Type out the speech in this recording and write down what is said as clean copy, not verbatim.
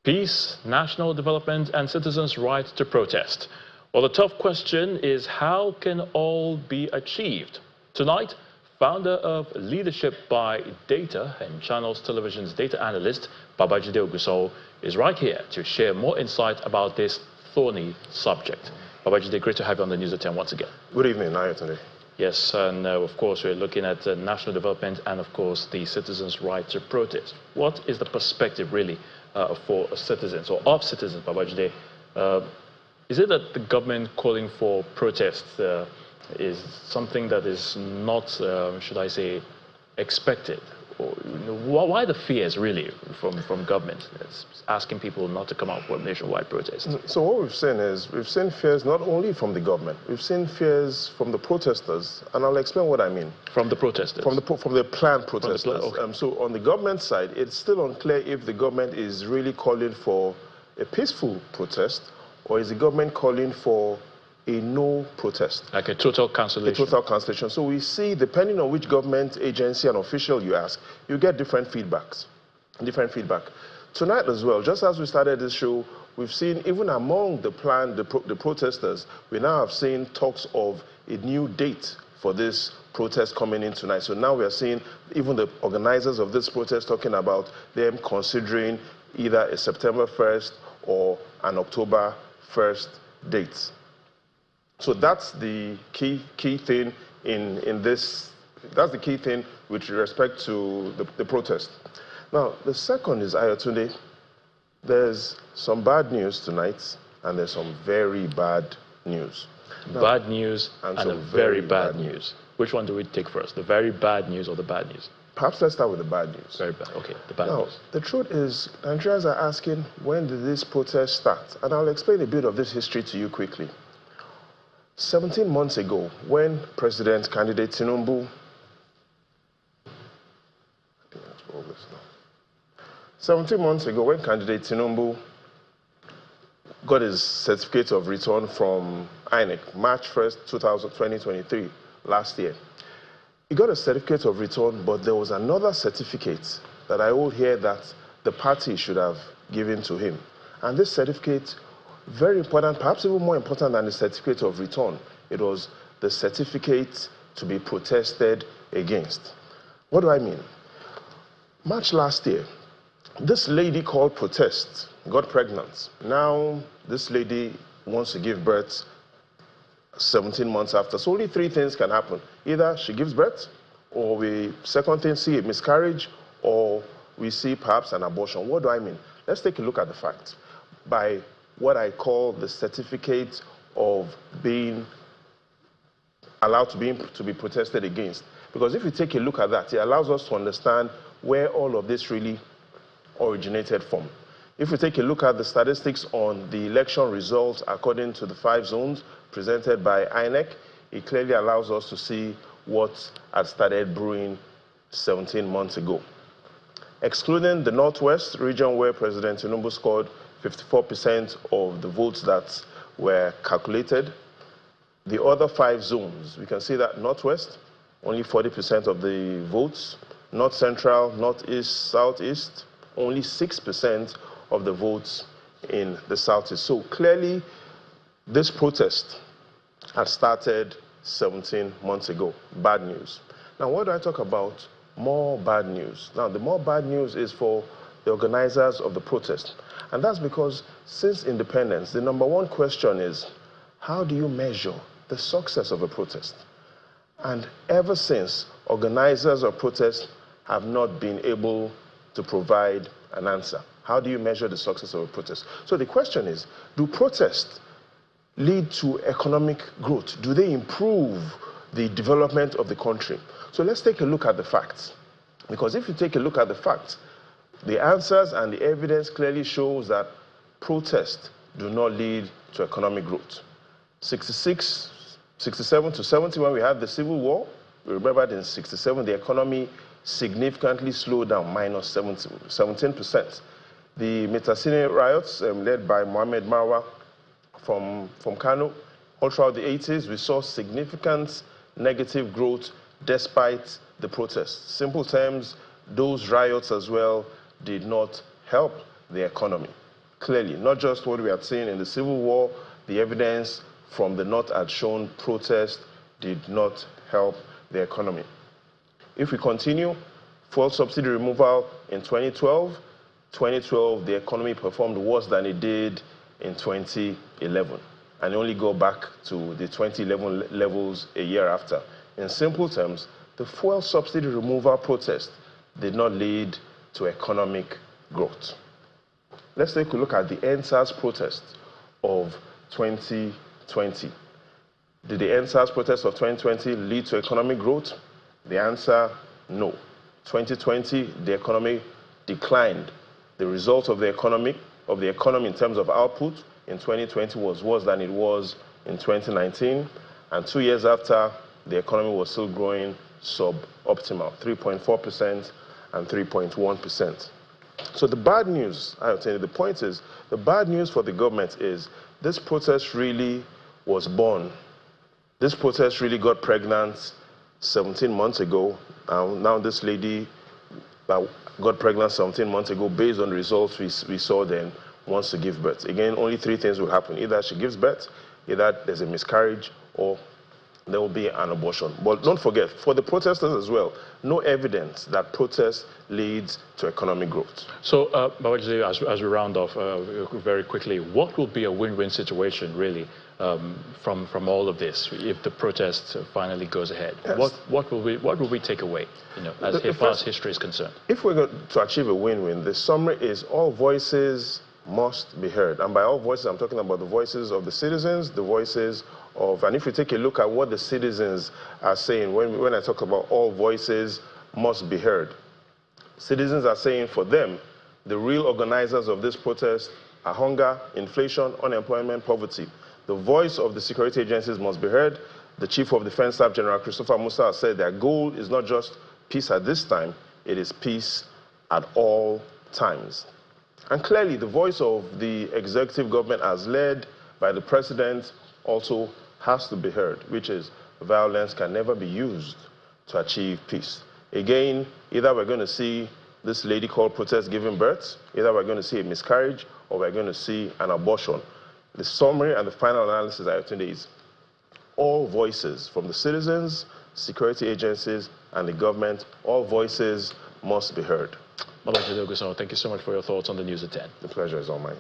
Peace, national development, and citizens' right to protest. Well, the tough question is how can all be achieved? Tonight, founder of Leadership by Data and Channels Television's data analyst, Babajide Oguso, is right here to share more insight about this thorny subject. Babajide, great to have you on the News at 10 once again. Good evening, Ayotunde. Yes, and of course we're looking at national development and of course the citizens' right to protest. What is the perspective really for citizens or of citizens, Babajide? Is it that the government calling for protests is something that is not, should I say, expected? Or, why the fears really from government? It's asking people not to come out for a nationwide protest. So what we've seen is, we've seen fears not only from the government, we've seen fears from the protesters, and I'll explain what I mean. From the protesters? From the planned protesters. Okay. So on the government side, it's still unclear if the government is really calling for a peaceful protest, or is the government calling for a no protest. Like a total cancellation. A total cancellation. So we see, depending on which government agency and official you ask, you get different feedbacks. Tonight as well, just as we started this show, we've seen even among the protesters, we now have seen talks of a new date for this protest coming in tonight. So now we are seeing even the organizers of this protest talking about them considering either a September 1st or an October 1st date. So that's the key thing in this. That's the key thing with respect to the protest. Now, the second is, Ayotunde, there's some bad news tonight, and there's some very bad news. Bad news and a very bad news. Which one do we take first? The very bad news or the bad news? Perhaps let's start with the bad news. Very bad. Okay, the bad news. The truth is, Nigerians are asking, when did this protest start? And I'll explain a bit of this history to you quickly. 17 months ago, when President candidate Tinubu, 17 months ago, when candidate Tinubu got his certificate of return from INEC, March 1st, 2023, last year, he got a certificate of return, but there was another certificate that I hold here that the party should have given to him. And this certificate, very important, perhaps even more important than the certificate of return, it was the certificate to be protested against. What do I mean? March last year, this lady called Protest got pregnant. Now, this lady wants to give birth 17 months after. So only three things can happen. Either she gives birth, or we, second thing, see a miscarriage, or we see perhaps an abortion. What do I mean? Let's take a look at the facts. By what I call the certificate of being allowed to be protested against. Because if you take a look at that, it allows us to understand where all of this really originated from. If we take a look at the statistics on the election results according to the 5 zones presented by INEC, it clearly allows us to see what had started brewing 17 months ago. Excluding the Northwest region where President Tinubu scored 54% of the votes that were calculated, the other 5 zones, we can see that Northwest, only 40% of the votes, North Central, Northeast, Southeast, only 6% of the votes in the Southeast. So clearly, this protest had started 17 months ago. Bad news. Now, what do I talk about? More bad news. Now, the more bad news is for the organizers of the protest. And that's because since independence, the number one question is, how do you measure the success of a protest? And ever since, organizers of protests have not been able to provide an answer. How do you measure the success of a protest? So the question is, do protests lead to economic growth? Do they improve the development of the country? So let's take a look at the facts. Because if you take a look at the facts, the answers and the evidence clearly shows that protests do not lead to economic growth. 67 to 70, when we had the Civil War, we remember that in 67, the economy significantly slowed down, minus 17%. The Metasine riots, led by Mohammed Marwa from Kano, all throughout the 80s, we saw significant negative growth despite the protests. Simple terms, those riots as well did not help the economy. clearly, not just what we had seen in the Civil War, the evidence from the North had shown protest did not help the economy. If we continue, fuel subsidy removal in 2012, the economy performed worse than it did in 2011. And only go back to the 2011 levels a year after. In simple terms, the fuel subsidy removal protest did not lead to economic growth. Let's take a look at the NSAS protest of 2020. Did the NSAS protest of 2020 lead to economic growth? The answer, no. 2020, the economy declined. The result of the economy in terms of output in 2020 was worse than it was in 2019. And 2 years after, the economy was still growing suboptimal, 3.4% and 3.1%. So the bad news, I'll tell you, the point is, the bad news for the government is this protest really was born. This protest really got pregnant 17 months ago. Now this lady that got pregnant 17 months ago, based on the results we saw then, wants to give birth. Again, only three things will happen. Either she gives birth, either there's a miscarriage, or there will be an abortion. But don't forget, for the protesters as well, no evidence that protest leads to economic growth. So, Babajide, as we round off very quickly, what will be a win-win situation, really, from all of this, if the protest finally goes ahead? Yes. What will we take away, as far as history is concerned? If we're going to achieve a win-win, the summary is all voices must be heard. And by all voices, I'm talking about the voices of the citizens, the voices of, and if you take a look at what the citizens are saying, when I talk about all voices must be heard, citizens are saying for them, the real organizers of this protest are hunger, inflation, unemployment, poverty. The voice of the security agencies must be heard. The Chief of Defense Staff General Christopher Musa has said their goal is not just peace at this time, it is peace at all times. And clearly, the voice of the executive government as led by the president also has to be heard, which is violence can never be used to achieve peace. Again, either we're going to see this lady called protest giving birth, either we're going to see a miscarriage, or we're going to see an abortion. The summary and the final analysis I attend is all voices from the citizens, security agencies, and the government, all voices must be heard. Babajide Ogunsanwo, thank you so much for your thoughts on the news at 10. The pleasure is all mine.